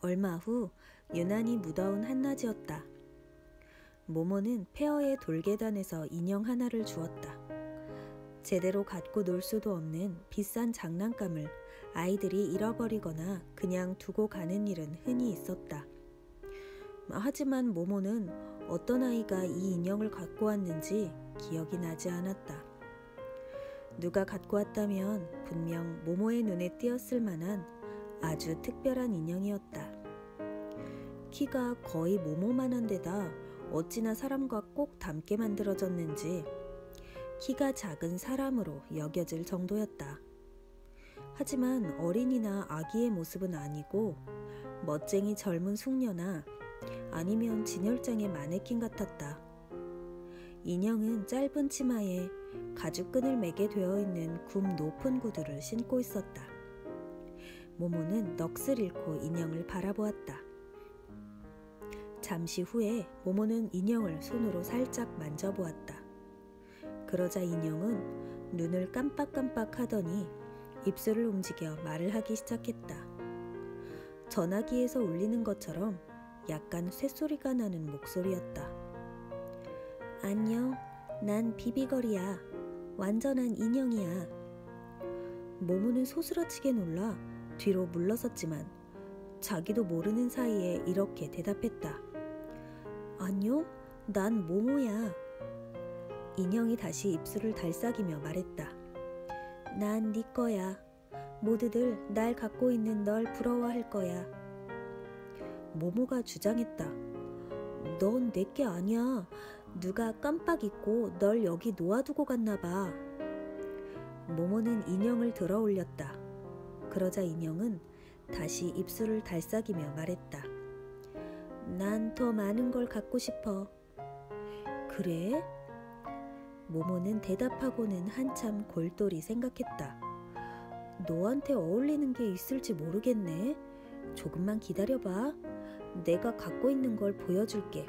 얼마 후 유난히 무더운 한낮이었다. 모모는 폐허의 돌계단에서 인형 하나를 주었다. 제대로 갖고 놀 수도 없는 비싼 장난감을 아이들이 잃어버리거나 그냥 두고 가는 일은 흔히 있었다. 하지만 모모는 어떤 아이가 이 인형을 갖고 왔는지 기억이 나지 않았다. 누가 갖고 왔다면 분명 모모의 눈에 띄었을 만한 아주 특별한 인형이었다. 키가 거의 모모만한 데다 어찌나 사람과 꼭 닮게 만들어졌는지 키가 작은 사람으로 여겨질 정도였다. 하지만 어린이나 아기의 모습은 아니고 멋쟁이 젊은 숙녀나 아니면 진열장의 마네킹 같았다. 인형은 짧은 치마에 가죽끈을 매게 되어 있는 굽 높은 구두를 신고 있었다. 모모는 넋을 잃고 인형을 바라보았다. 잠시 후에 모모는 인형을 손으로 살짝 만져보았다. 그러자 인형은 눈을 깜빡깜빡 하더니 입술을 움직여 말을 하기 시작했다. 전화기에서 울리는 것처럼 약간 쇳소리가 나는 목소리였다. 안녕, 난 비비걸이야. 완전한 인형이야. 모모는 소스라치게 놀라 뒤로 물러섰지만 자기도 모르는 사이에 이렇게 대답했다. 안녕, 난 모모야. 인형이 다시 입술을 달싹이며 말했다. 난 네 거야. 모두들 날 갖고 있는 널 부러워할 거야. 모모가 주장했다. 넌 내게 아니야. 누가 깜빡 잊고 널 여기 놓아두고 갔나 봐. 모모는 인형을 들어 올렸다. 그러자 인형은 다시 입술을 달싹이며 말했다. 난 더 많은 걸 갖고 싶어. 그래? 모모는 대답하고는 한참 골똘히 생각했다. 너한테 어울리는 게 있을지 모르겠네. 조금만 기다려봐. 내가 갖고 있는 걸 보여줄게.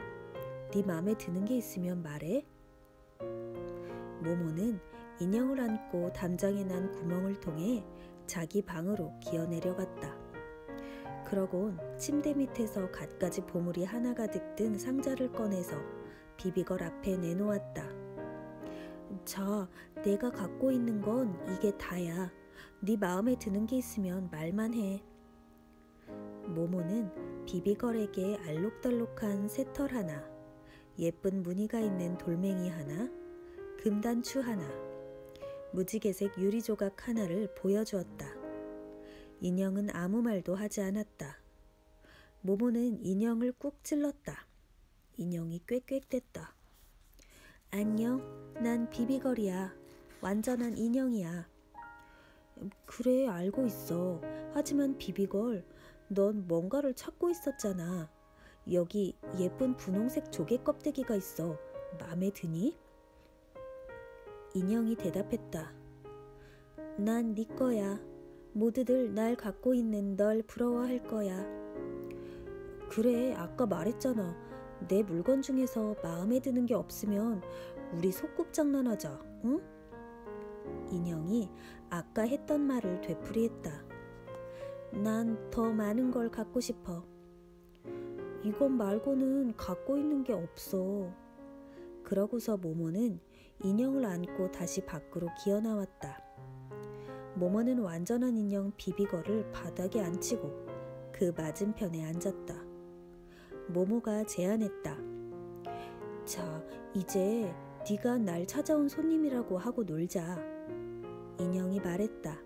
네 맘에 드는 게 있으면 말해. 모모는 인형을 안고 담장에 난 구멍을 통해 자기 방으로 기어 내려갔다. 그러곤 침대 밑에서 갖가지 보물이 하나 가득 든 상자를 꺼내서 비비걸 앞에 내놓았다. 자, 내가 갖고 있는 건 이게 다야. 네 마음에 드는 게 있으면 말만 해. 모모는 비비걸에게 알록달록한 새털 하나, 예쁜 무늬가 있는 돌멩이 하나, 금단추 하나, 무지개색 유리조각 하나를 보여주었다. 인형은 아무 말도 하지 않았다. 모모는 인형을 꾹 찔렀다. 인형이 꽥꽥댔다. 안녕, 난 비비걸이야. 완전한 인형이야. 그래, 알고 있어. 하지만 비비걸, 넌 뭔가를 찾고 있었잖아. 여기 예쁜 분홍색 조개 껍데기가 있어. 마음에 드니? 인형이 대답했다. 난 네 거야. 모두들 날 갖고 있는 널 부러워할 거야. 그래, 아까 말했잖아. 내 물건 중에서 마음에 드는 게 없으면 우리 소꿉장난하자, 응? 인형이 아까 했던 말을 되풀이했다. 난 더 많은 걸 갖고 싶어. 이것 말고는 갖고 있는 게 없어. 그러고서 모모는 인형을 안고 다시 밖으로 기어 나왔다. 모모는 완전한 인형 비비걸을 바닥에 앉히고 그 맞은편에 앉았다. 모모가 제안했다. 자, 이제 네가 날 찾아온 손님이라고 하고 놀자. 인형이 말했다.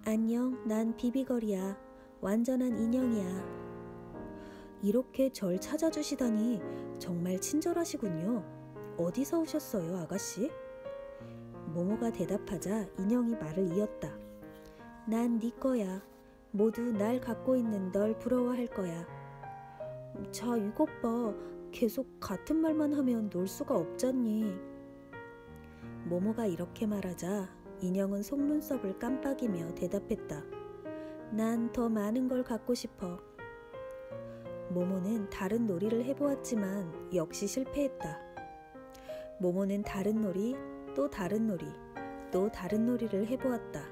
안녕, 난 비비걸이야. 완전한 인형이야. 이렇게 절 찾아주시다니 정말 친절하시군요. 어디서 오셨어요, 아가씨? 모모가 대답하자 인형이 말을 이었다. 난 네 거야. 모두 날 갖고 있는 널 부러워할 거야. 자, 이것 봐. 계속 같은 말만 하면 놀 수가 없잖니. 모모가 이렇게 말하자 인형은 속눈썹을 깜빡이며 대답했다. 난 더 많은 걸 갖고 싶어. 모모는 다른 놀이를 해보았지만 역시 실패했다. 모모는 다른 놀이, 또 다른 놀이, 또 다른 놀이를 해보았다.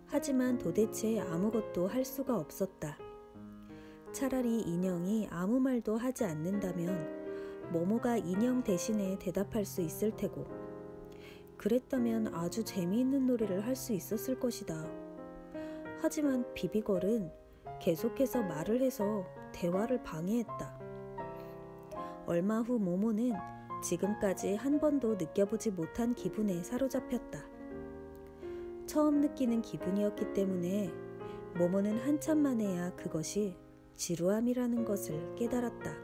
하지만 도대체 아무것도 할 수가 없었다. 차라리 인형이 아무 말도 하지 않는다면 모모가 인형 대신에 대답할 수 있을 테고, 그랬다면 아주 재미있는 놀이를 할 수 있었을 것이다. 하지만 비비걸은 계속해서 말을 해서 대화를 방해했다. 얼마 후 모모는 지금까지 한 번도 느껴보지 못한 기분에 사로잡혔다. 처음 느끼는 기분이었기 때문에 모모는 한참 만에야 그것이 지루함이라는 것을 깨달았다.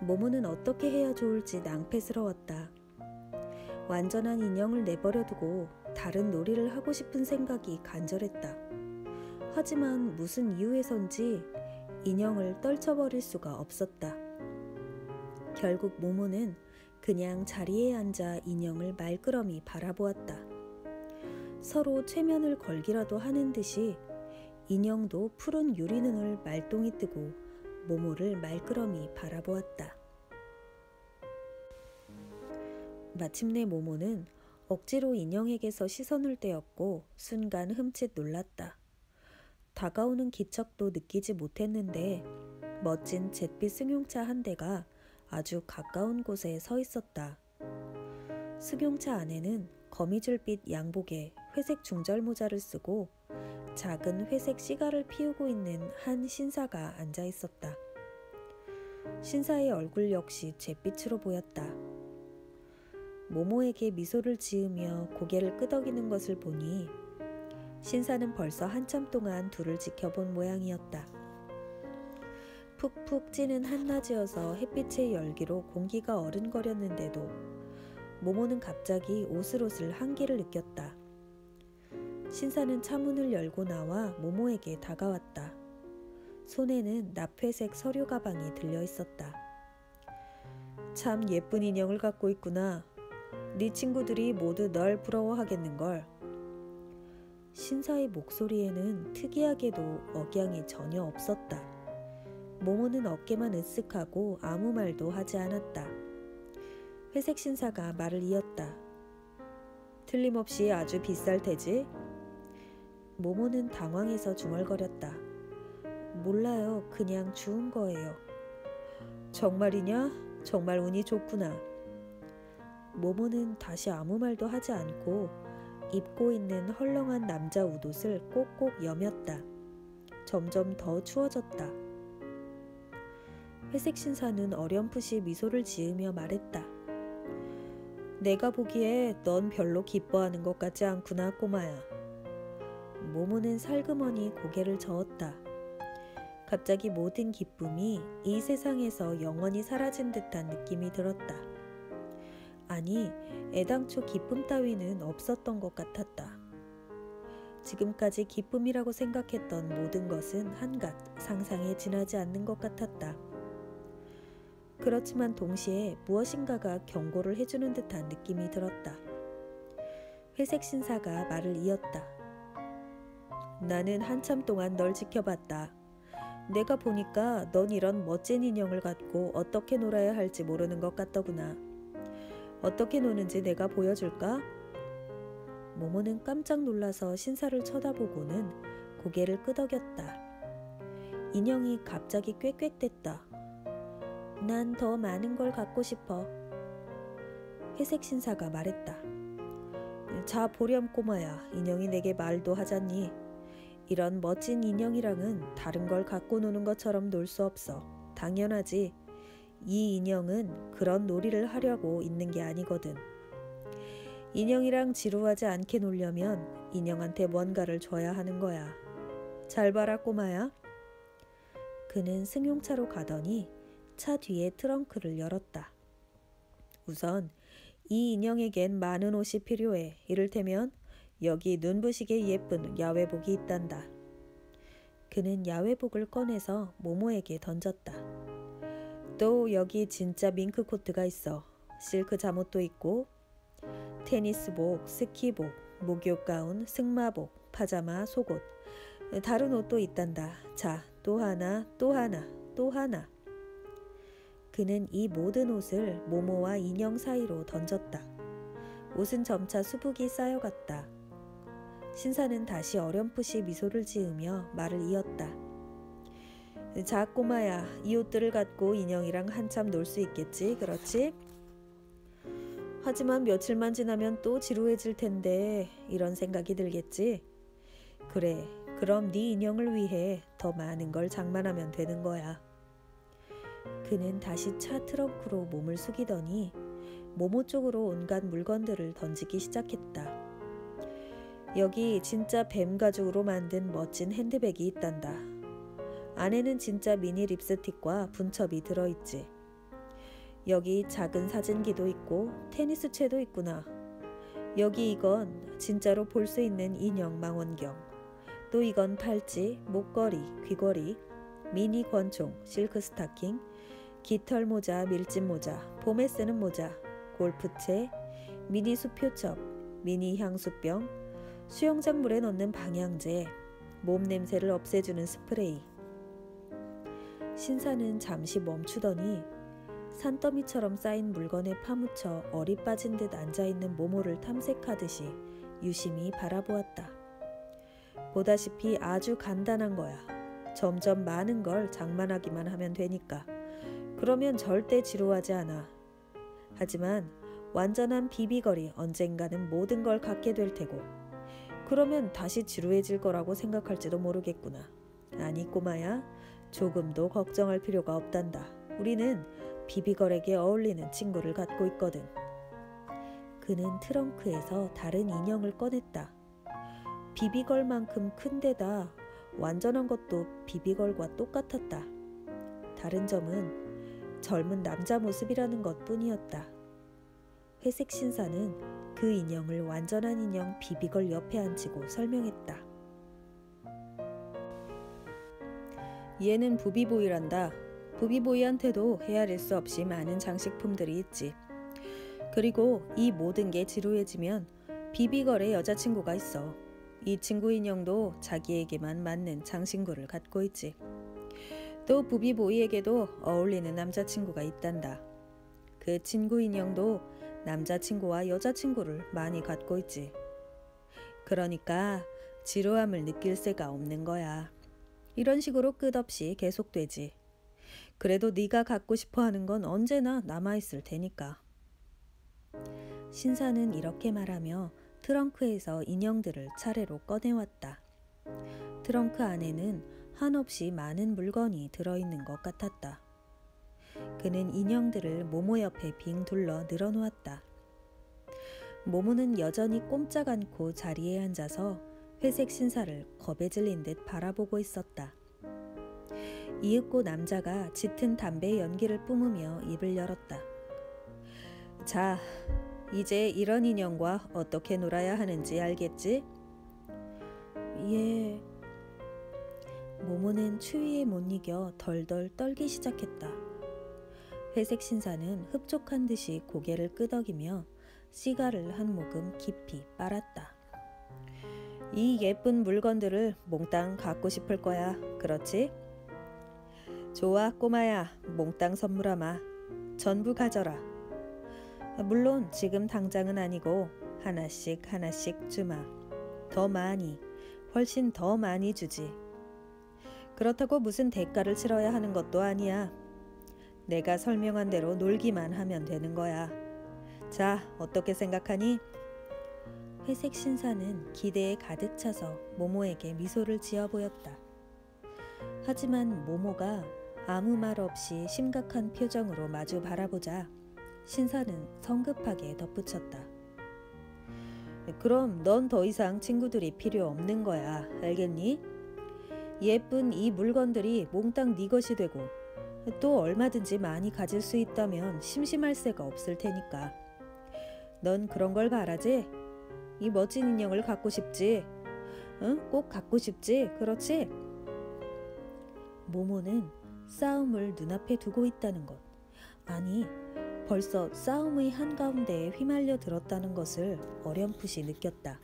모모는 어떻게 해야 좋을지 낭패스러웠다. 완전한 인형을 내버려두고 다른 놀이를 하고 싶은 생각이 간절했다. 하지만 무슨 이유에선지 인형을 떨쳐버릴 수가 없었다. 결국 모모는 그냥 자리에 앉아 인형을 말끄러미 바라보았다. 서로 최면을 걸기라도 하는 듯이 인형도 푸른 유리눈을 말똥이 뜨고 모모를 말끄러미 바라보았다. 마침내 모모는 억지로 인형에게서 시선을 떼었고 순간 흠칫 놀랐다. 다가오는 기척도 느끼지 못했는데 멋진 잿빛 승용차 한 대가 아주 가까운 곳에 서 있었다. 승용차 안에는 거미줄빛 양복에 회색 중절 모자를 쓰고 작은 회색 시가를 피우고 있는 한 신사가 앉아 있었다. 신사의 얼굴 역시 잿빛으로 보였다. 모모에게 미소를 지으며 고개를 끄덕이는 것을 보니 신사는 벌써 한참 동안 둘을 지켜본 모양이었다. 푹푹 찌는 한낮이어서 햇빛의 열기로 공기가 어른거렸는데도 모모는 갑자기 오슬오슬 한기를 느꼈다. 신사는 차문을 열고 나와 모모에게 다가왔다. 손에는 납회색 서류 가방이 들려 있었다. 참 예쁜 인형을 갖고 있구나. 네 친구들이 모두 널 부러워하겠는걸. 신사의 목소리에는 특이하게도 억양이 전혀 없었다. 모모는 어깨만 으쓱하고 아무 말도 하지 않았다. 회색 신사가 말을 이었다. 틀림없이 아주 비쌀 테지? 모모는 당황해서 중얼거렸다. 몰라요. 그냥 주운 거예요. 정말이냐? 정말 운이 좋구나. 모모는 다시 아무 말도 하지 않고 입고 있는 헐렁한 남자 웃옷을 꼭꼭 여몄다. 점점 더 추워졌다. 회색 신사는 어렴풋이 미소를 지으며 말했다. 내가 보기에 넌 별로 기뻐하는 것 같지 않구나, 꼬마야. 모모는 살그머니 고개를 저었다. 갑자기 모든 기쁨이 이 세상에서 영원히 사라진 듯한 느낌이 들었다. 아니, 애당초 기쁨 따위는 없었던 것 같았다. 지금까지 기쁨이라고 생각했던 모든 것은 한갓 상상에 지나지 않는 것 같았다. 그렇지만 동시에 무엇인가가 경고를 해주는 듯한 느낌이 들었다. 회색 신사가 말을 이었다. 나는 한참 동안 널 지켜봤다. 내가 보니까 넌 이런 멋진 인형을 갖고 어떻게 놀아야 할지 모르는 것 같더구나. 어떻게 노는지 내가 보여줄까? 모모는 깜짝 놀라서 신사를 쳐다보고는 고개를 끄덕였다. 인형이 갑자기 꽥꽥댔다. 난 더 많은 걸 갖고 싶어. 회색 신사가 말했다. 자 보렴 꼬마야. 인형이 내게 말도 하잖니. 이런 멋진 인형이랑은 다른 걸 갖고 노는 것처럼 놀 수 없어. 당연하지. 이 인형은 그런 놀이를 하려고 있는 게 아니거든. 인형이랑 지루하지 않게 놀려면 인형한테 뭔가를 줘야 하는 거야. 잘 봐라 꼬마야. 그는 승용차로 가더니 차 뒤에 트렁크를 열었다. 우선 이 인형에겐 많은 옷이 필요해. 이를테면 여기 눈부시게 예쁜 야외복이 있단다. 그는 야외복을 꺼내서 모모에게 던졌다. 또 여기 진짜 밍크 코트가 있어. 실크 잠옷도 있고 테니스복, 스키복, 목욕 가운, 승마복, 파자마, 속옷, 다른 옷도 있단다. 자, 또 하나, 또 하나, 또 하나. 그는 이 모든 옷을 모모와 인형 사이로 던졌다. 옷은 점차 수북이 쌓여갔다. 신사는 다시 어렴풋이 미소를 지으며 말을 이었다. 자, 꼬마야, 이 옷들을 갖고 인형이랑 한참 놀 수 있겠지, 그렇지? 하지만 며칠만 지나면 또 지루해질 텐데 이런 생각이 들겠지? 그래, 그럼 네 인형을 위해 더 많은 걸 장만하면 되는 거야. 그는 다시 차 트렁크로 몸을 숙이더니 모모 쪽으로 온갖 물건들을 던지기 시작했다. 여기 진짜 뱀 가죽으로 만든 멋진 핸드백이 있단다. 안에는 진짜 미니 립스틱과 분첩이 들어있지. 여기 작은 사진기도 있고 테니스채도 있구나. 여기 이건 진짜로 볼 수 있는 인형 망원경. 또 이건 팔찌, 목걸이, 귀걸이, 미니 권총, 실크 스타킹, 깃털 모자, 밀짚 모자, 봄에 쓰는 모자, 골프채, 미니 수표첩, 미니 향수병, 수영장 물에 넣는 방향제, 몸 냄새를 없애주는 스프레이. 신사는 잠시 멈추더니 산더미처럼 쌓인 물건에 파묻혀 얼이 빠진 듯 앉아있는 모모를 탐색하듯이 유심히 바라보았다. 보다시피 아주 간단한 거야. 점점 많은 걸 장만하기만 하면 되니까. 그러면 절대 지루하지 않아. 하지만 완전한 비비걸이 언젠가는 모든 걸 갖게 될 테고, 그러면 다시 지루해질 거라고 생각할지도 모르겠구나. 아니 꼬마야, 조금도 걱정할 필요가 없단다. 우리는 비비걸에게 어울리는 친구를 갖고 있거든. 그는 트렁크에서 다른 인형을 꺼냈다. 비비걸만큼 큰데다 완전한 것도 비비걸과 똑같았다. 다른 점은 젊은 남자 모습이라는 것뿐이었다. 회색 신사는 그 인형을 완전한 인형 비비걸 옆에 앉히고 설명했다. 얘는 부비보이란다. 부비보이한테도 헤아릴 수 없이 많은 장식품들이 있지. 그리고 이 모든 게 지루해지면 비비걸의 여자친구가 있어. 이 친구 인형도 자기에게만 맞는 장신구를 갖고 있지. 또 부비보이에게도 어울리는 남자친구가 있단다. 그 친구 인형도 남자친구와 여자친구를 많이 갖고 있지. 그러니까 지루함을 느낄 새가 없는 거야. 이런 식으로 끝없이 계속되지. 그래도 네가 갖고 싶어하는 건 언제나 남아있을 테니까. 신사는 이렇게 말하며 트렁크에서 인형들을 차례로 꺼내왔다. 트렁크 안에는 한없이 많은 물건이 들어있는 것 같았다. 그는 인형들을 모모 옆에 빙 둘러 늘어놓았다. 모모는 여전히 꼼짝 않고 자리에 앉아서 회색 신사를 겁에 질린 듯 바라보고 있었다. 이윽고 남자가 짙은 담배 연기를 뿜으며 입을 열었다. 자, 이제 이런 인형과 어떻게 놀아야 하는지 알겠지? 예. 모모는 추위에 못 이겨 덜덜 떨기 시작했다. 회색 신사는 흡족한 듯이 고개를 끄덕이며 시가를 한 모금 깊이 빨았다. 이 예쁜 물건들을 몽땅 갖고 싶을 거야. 그렇지? 좋아, 꼬마야. 몽땅 선물하마. 전부 가져라. 물론 지금 당장은 아니고 하나씩 하나씩 주마. 더 많이, 훨씬 더 많이 주지. 그렇다고 무슨 대가를 치러야 하는 것도 아니야. 내가 설명한 대로 놀기만 하면 되는 거야. 자, 어떻게 생각하니? 회색 신사는 기대에 가득 차서 모모에게 미소를 지어 보였다. 하지만 모모가 아무 말 없이 심각한 표정으로 마주 바라보자 신사는 성급하게 덧붙였다. 그럼 넌 더 이상 친구들이 필요 없는 거야. 알겠니? 예쁜 이 물건들이 몽땅 네 것이 되고 또 얼마든지 많이 가질 수 있다면 심심할 새가 없을 테니까. 넌 그런 걸 바라지? 이 멋진 인형을 갖고 싶지? 응? 꼭 갖고 싶지? 그렇지? 모모는 싸움을 눈앞에 두고 있다는 것, 아니 벌써 싸움의 한가운데에 휘말려 들었다는 것을 어렴풋이 느꼈다.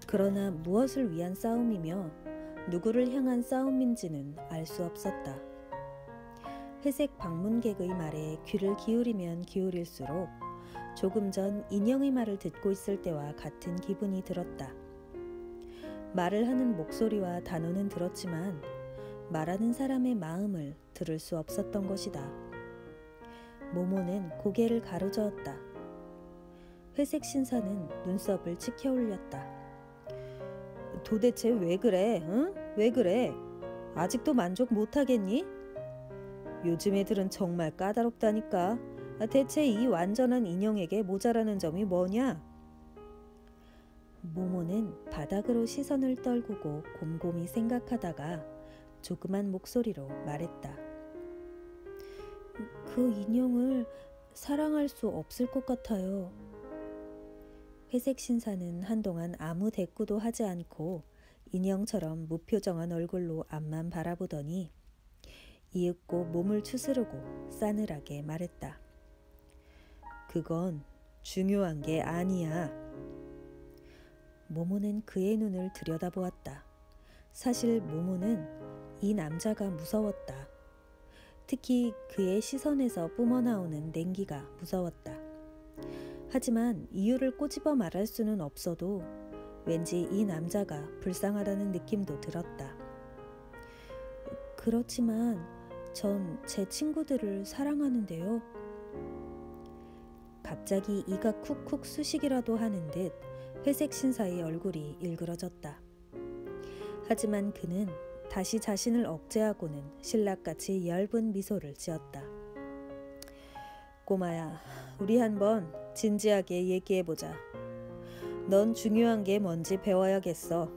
그러나 무엇을 위한 싸움이며 누구를 향한 싸움인지는 알 수 없었다. 회색 방문객의 말에 귀를 기울이면 기울일수록 조금 전 인형의 말을 듣고 있을 때와 같은 기분이 들었다. 말을 하는 목소리와 단어는 들었지만 말하는 사람의 마음을 들을 수 없었던 것이다. 모모는 고개를 가로저었다. 회색 신사는 눈썹을 치켜 올렸다. 도대체 왜 그래? 응? 왜 그래? 아직도 만족 못하겠니? 요즘 애들은 정말 까다롭다니까. 대체 이 완전한 인형에게 모자라는 점이 뭐냐? 모모는 바닥으로 시선을 떨구고 곰곰이 생각하다가 조그만 목소리로 말했다. 그 인형을 사랑할 수 없을 것 같아요. 회색 신사는 한동안 아무 대꾸도 하지 않고 인형처럼 무표정한 얼굴로 앞만 바라보더니 이윽고 몸을 추스르고 싸늘하게 말했다. 그건 중요한 게 아니야. 모모는 그의 눈을 들여다보았다. 사실 모모는 이 남자가 무서웠다. 특히 그의 시선에서 뿜어나오는 냉기가 무서웠다. 하지만 이유를 꼬집어 말할 수는 없어도 왠지 이 남자가 불쌍하다는 느낌도 들었다. 그렇지만 전 제 친구들을 사랑하는데요. 갑자기 이가 쿡쿡 쑤시기라도 하는 듯 회색 신사의 얼굴이 일그러졌다. 하지만 그는 다시 자신을 억제하고는 신락같이 엷은 미소를 지었다. 꼬마야, 우리 한번 진지하게 얘기해보자. 넌 중요한 게 뭔지 배워야겠어.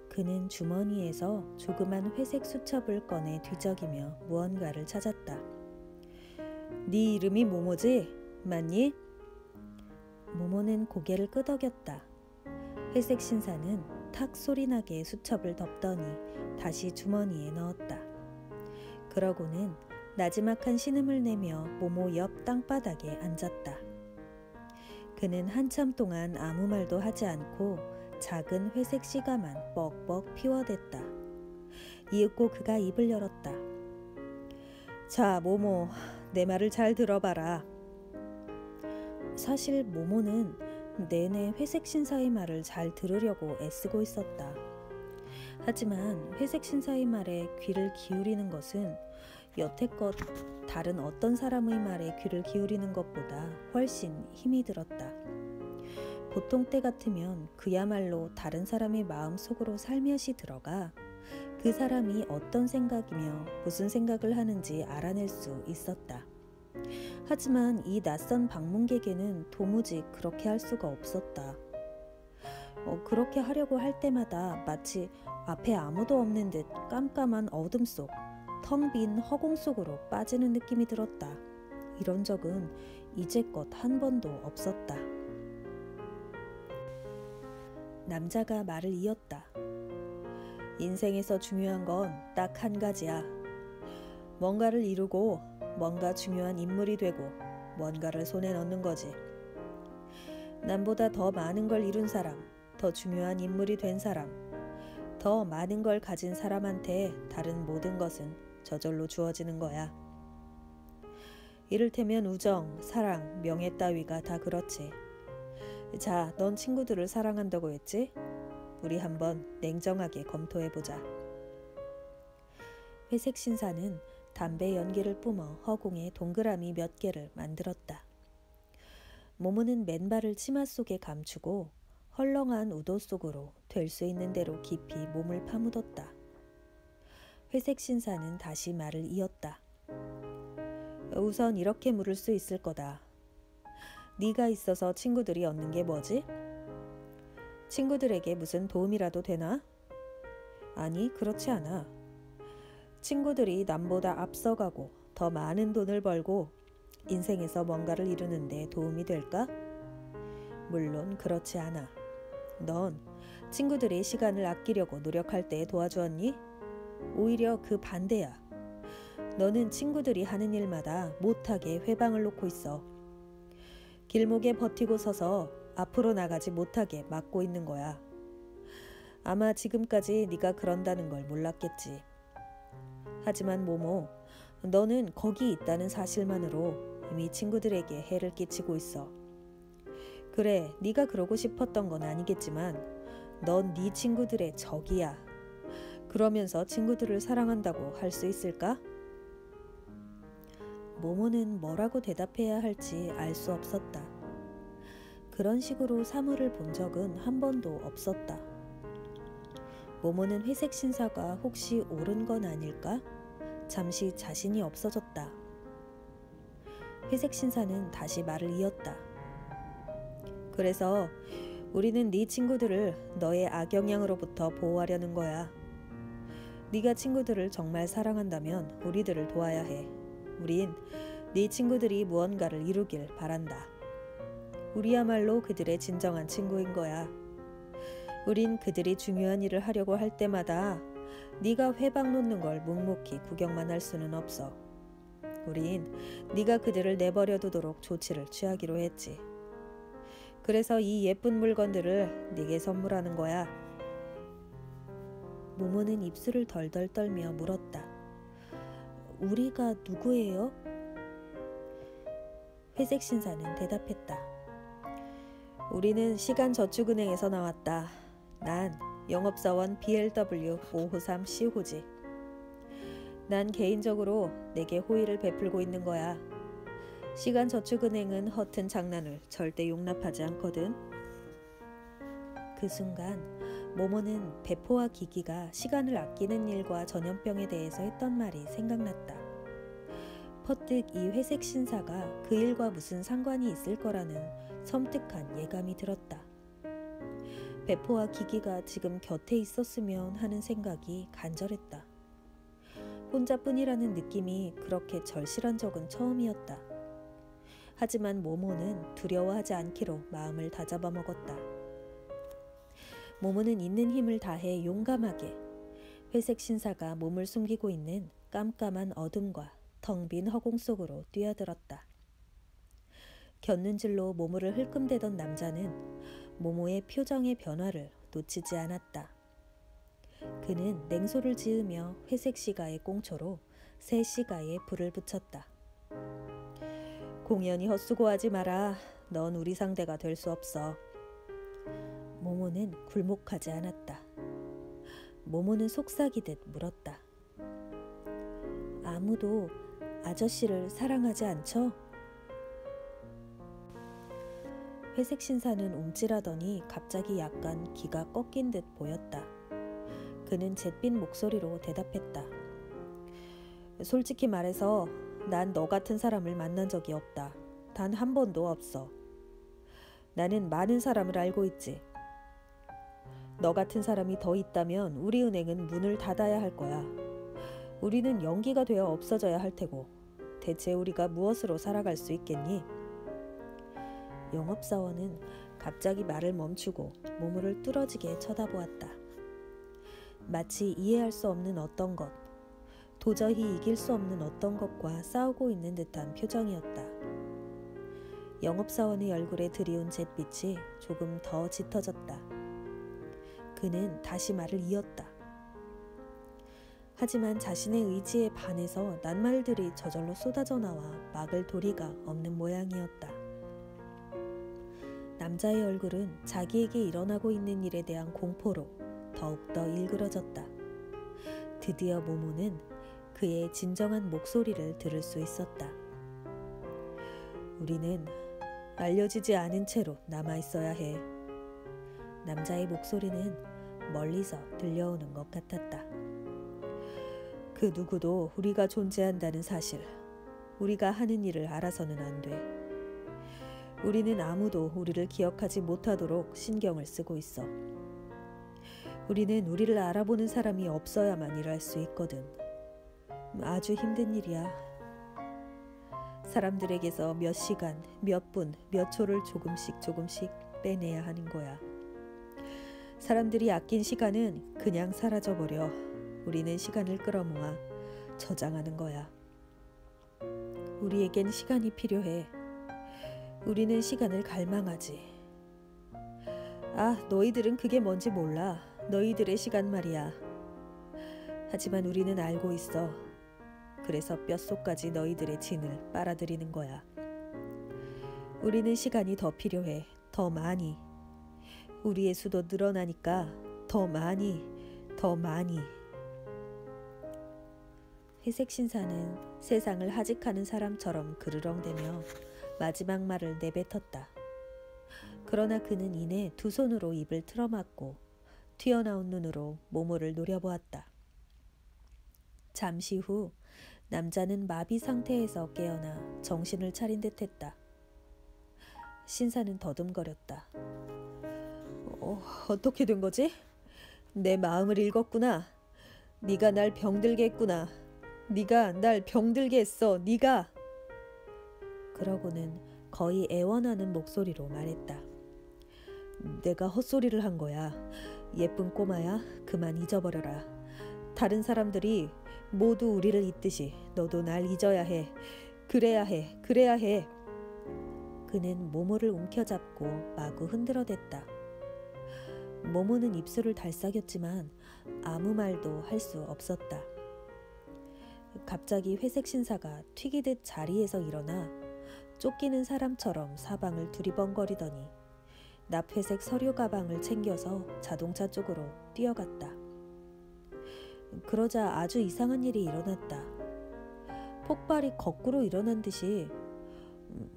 그는 주머니에서 조그만 회색 수첩을 꺼내 뒤적이며 무언가를 찾았다. 네 이름이 모모지? 맞니? 모모는 고개를 끄덕였다. 회색 신사는 탁 소리나게 수첩을 덮더니 다시 주머니에 넣었다. 그러고는 나지막한 신음을 내며 모모 옆 땅바닥에 앉았다. 그는 한참 동안 아무 말도 하지 않고 작은 회색 시가만 뻑뻑 피워댔다. 이윽고 그가 입을 열었다. 자, 모모, 내 말을 잘 들어봐라. 사실 모모는 내내 회색 신사의 말을 잘 들으려고 애쓰고 있었다. 하지만 회색 신사의 말에 귀를 기울이는 것은 여태껏 다른 어떤 사람의 말에 귀를 기울이는 것보다 훨씬 힘이 들었다. 보통 때 같으면 그야말로 다른 사람의 마음속으로 살며시 들어가 그 사람이 어떤 생각이며 무슨 생각을 하는지 알아낼 수 있었다. 하지만 이 낯선 방문객에는 도무지 그렇게 할 수가 없었다. 그렇게 하려고 할 때마다 마치 앞에 아무도 없는 듯 깜깜한 어둠 속 텅 빈 허공 속으로 빠지는 느낌이 들었다. 이런 적은 이제껏 한 번도 없었다. 남자가 말을 이었다. 인생에서 중요한 건 딱 한 가지야. 뭔가를 이루고 뭔가 중요한 인물이 되고 뭔가를 손에 넣는 거지. 남보다 더 많은 걸 이룬 사람, 더 중요한 인물이 된 사람, 더 많은 걸 가진 사람한테 다른 모든 것은 저절로 주어지는 거야. 이를테면 우정, 사랑, 명예 따위가 다 그렇지. 자, 넌 친구들을 사랑한다고 했지? 우리 한번 냉정하게 검토해보자. 회색 신사는 담배 연기를 뿜어 허공에 동그라미 몇 개를 만들었다. 모모는 맨발을 치마 속에 감추고 헐렁한 우도 속으로 될 수 있는 대로 깊이 몸을 파묻었다. 회색 신사는 다시 말을 이었다. 우선 이렇게 물을 수 있을 거다. 네가 있어서 친구들이 얻는 게 뭐지? 친구들에게 무슨 도움이라도 되나? 아니, 그렇지 않아. 친구들이 남보다 앞서가고 더 많은 돈을 벌고 인생에서 뭔가를 이루는 데 도움이 될까? 물론 그렇지 않아. 넌 친구들이 시간을 아끼려고 노력할 때 도와주었니? 오히려 그 반대야. 너는 친구들이 하는 일마다 못하게 회방을 놓고 있어. 길목에 버티고 서서 앞으로 나가지 못하게 막고 있는 거야. 아마 지금까지 네가 그런다는 걸 몰랐겠지. 하지만 모모, 너는 거기 있다는 사실만으로 이미 친구들에게 해를 끼치고 있어. 그래, 네가 그러고 싶었던 건 아니겠지만 넌 네 친구들의 적이야. 그러면서 친구들을 사랑한다고 할 수 있을까? 모모는 뭐라고 대답해야 할지 알 수 없었다. 그런 식으로 사물을 본 적은 한 번도 없었다. 모모는 회색 신사가 혹시 옳은 건 아닐까? 잠시 자신이 없어졌다. 회색 신사는 다시 말을 이었다. 그래서 우리는 네 친구들을 너의 악영향으로부터 보호하려는 거야. 네가 친구들을 정말 사랑한다면 우리들을 도와야 해. 우린 네 친구들이 무언가를 이루길 바란다. 우리야말로 그들의 진정한 친구인 거야. 우린 그들이 중요한 일을 하려고 할 때마다 네가 회방 놓는 걸 묵묵히 구경만 할 수는 없어. 우린 네가 그들을 내버려 두도록 조치를 취하기로 했지. 그래서 이 예쁜 물건들을 네게 선물하는 거야. 모모는 입술을 덜덜 떨며 물었다. 우리가 누구예요? 회색 신사는 대답했다. 우리는 시간저축은행에서 나왔다. 난 영업사원 BLW 553 C호지. 난 개인적으로 내게 호의를 베풀고 있는 거야. 시간저축은행은 허튼 장난을 절대 용납하지 않거든. 그 순간 모모는 배포와 기기가 시간을 아끼는 일과 전염병에 대해서 했던 말이 생각났다. 퍼뜩 이 회색 신사가 그 일과 무슨 상관이 있을 거라는 섬뜩한 예감이 들었다. 배포와 기기가 지금 곁에 있었으면 하는 생각이 간절했다. 혼자뿐이라는 느낌이 그렇게 절실한 적은 처음이었다. 하지만 모모는 두려워하지 않기로 마음을 다잡아 먹었다. 모모는 있는 힘을 다해 용감하게 회색 신사가 몸을 숨기고 있는 깜깜한 어둠과 텅 빈 허공 속으로 뛰어들었다. 곁눈질로 모모를 흘끔대던 남자는 모모의 표정의 변화를 놓치지 않았다. 그는 냉소를 지으며 회색 시가의 꽁초로 새 시가에 불을 붙였다. 공연히 헛수고하지 마라. 넌 우리 상대가 될 수 없어. 모모는 굴복하지 않았다. 모모는 속삭이듯 물었다. 아무도 아저씨를 사랑하지 않죠? 회색 신사는 움찔하더니 갑자기 약간 기가 꺾인 듯 보였다. 그는 잿빛 목소리로 대답했다. 솔직히 말해서 난 너 같은 사람을 만난 적이 없다. 단 한 번도 없어. 나는 많은 사람을 알고 있지. 너 같은 사람이 더 있다면 우리 은행은 문을 닫아야 할 거야. 우리는 연기가 되어 없어져야 할 테고 대체 우리가 무엇으로 살아갈 수 있겠니? 영업사원은 갑자기 말을 멈추고 모모를 뚫어지게 쳐다보았다. 마치 이해할 수 없는 어떤 것, 도저히 이길 수 없는 어떤 것과 싸우고 있는 듯한 표정이었다. 영업사원의 얼굴에 들이운 잿빛이 조금 더 짙어졌다. 그는 다시 말을 이었다. 하지만 자신의 의지에 반해서 낱말들이 저절로 쏟아져 나와 막을 도리가 없는 모양이었다. 남자의 얼굴은 자기에게 일어나고 있는 일에 대한 공포로 더욱더 일그러졌다. 드디어 모모는 그의 진정한 목소리를 들을 수 있었다. 우리는 알려지지 않은 채로 남아있어야 해. 남자의 목소리는 멀리서 들려오는 것 같았다. 그 누구도 우리가 존재한다는 사실, 우리가 하는 일을 알아서는 안 돼. 우리는 아무도 우리를 기억하지 못하도록 신경을 쓰고 있어. 우리는 우리를 알아보는 사람이 없어야만 일할 수 있거든. 아주 힘든 일이야. 사람들에게서 몇 시간, 몇 분, 몇 초를 조금씩 빼내야 하는 거야. 사람들이 아낀 시간은 그냥 사라져버려. 우리는 시간을 끌어모아 저장하는 거야. 우리에겐 시간이 필요해. 우리는 시간을 갈망하지. 아, 너희들은 그게 뭔지 몰라. 너희들의 시간 말이야. 하지만 우리는 알고 있어. 그래서 뼛속까지 너희들의 진을 빨아들이는 거야. 우리는 시간이 더 필요해. 더 많이. 우리의 수도 늘어나니까 더 많이. 회색 신사는 세상을 하직하는 사람처럼 그르렁대며 마지막 말을 내뱉었다. 그러나 그는 이내 두 손으로 입을 틀어막고 튀어나온 눈으로 모모를 노려보았다. 잠시 후 남자는 마비 상태에서 깨어나 정신을 차린 듯했다. 신사는 더듬거렸다. 어떻게 된 거지? 내 마음을 읽었구나. 네가 날 병들게 했구나. 네가 날 병들게 했어. 네가. 그러고는 거의 애원하는 목소리로 말했다. 내가 헛소리를 한 거야. 예쁜 꼬마야, 그만 잊어버려라. 다른 사람들이 모두 우리를 잊듯이 너도 날 잊어야 해. 그래야 해. 그래야 해. 그는 모모를 움켜잡고 마구 흔들어댔다. 모모는 입술을 달싹였지만 아무 말도 할 수 없었다. 갑자기 회색 신사가 튀기듯 자리에서 일어나 쫓기는 사람처럼 사방을 두리번거리더니 납회색 서류 가방을 챙겨서 자동차 쪽으로 뛰어갔다. 그러자 아주 이상한 일이 일어났다. 폭발이 거꾸로 일어난 듯이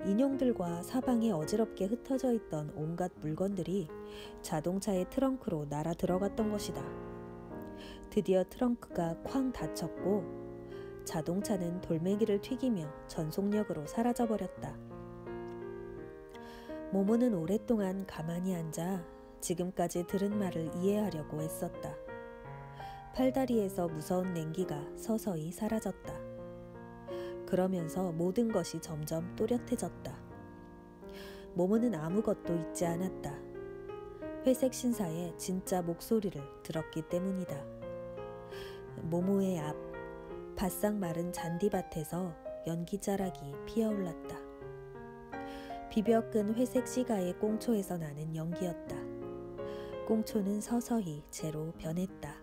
인형들과 사방에 어지럽게 흩어져 있던 온갖 물건들이 자동차의 트렁크로 날아 들어갔던 것이다. 드디어 트렁크가 쾅 닫혔고 자동차는 돌멩이를 튀기며 전속력으로 사라져버렸다. 모모는 오랫동안 가만히 앉아 지금까지 들은 말을 이해하려고 애썼다. 팔다리에서 무서운 냉기가 서서히 사라졌다. 그러면서 모든 것이 점점 또렷해졌다. 모모는 아무것도 잊지 않았다. 회색 신사의 진짜 목소리를 들었기 때문이다. 모모의 앞, 바싹 마른 잔디밭에서 연기자락이 피어올랐다. 비벼끈 회색 시가의 꽁초에서 나는 연기였다. 꽁초는 서서히 재로 변했다.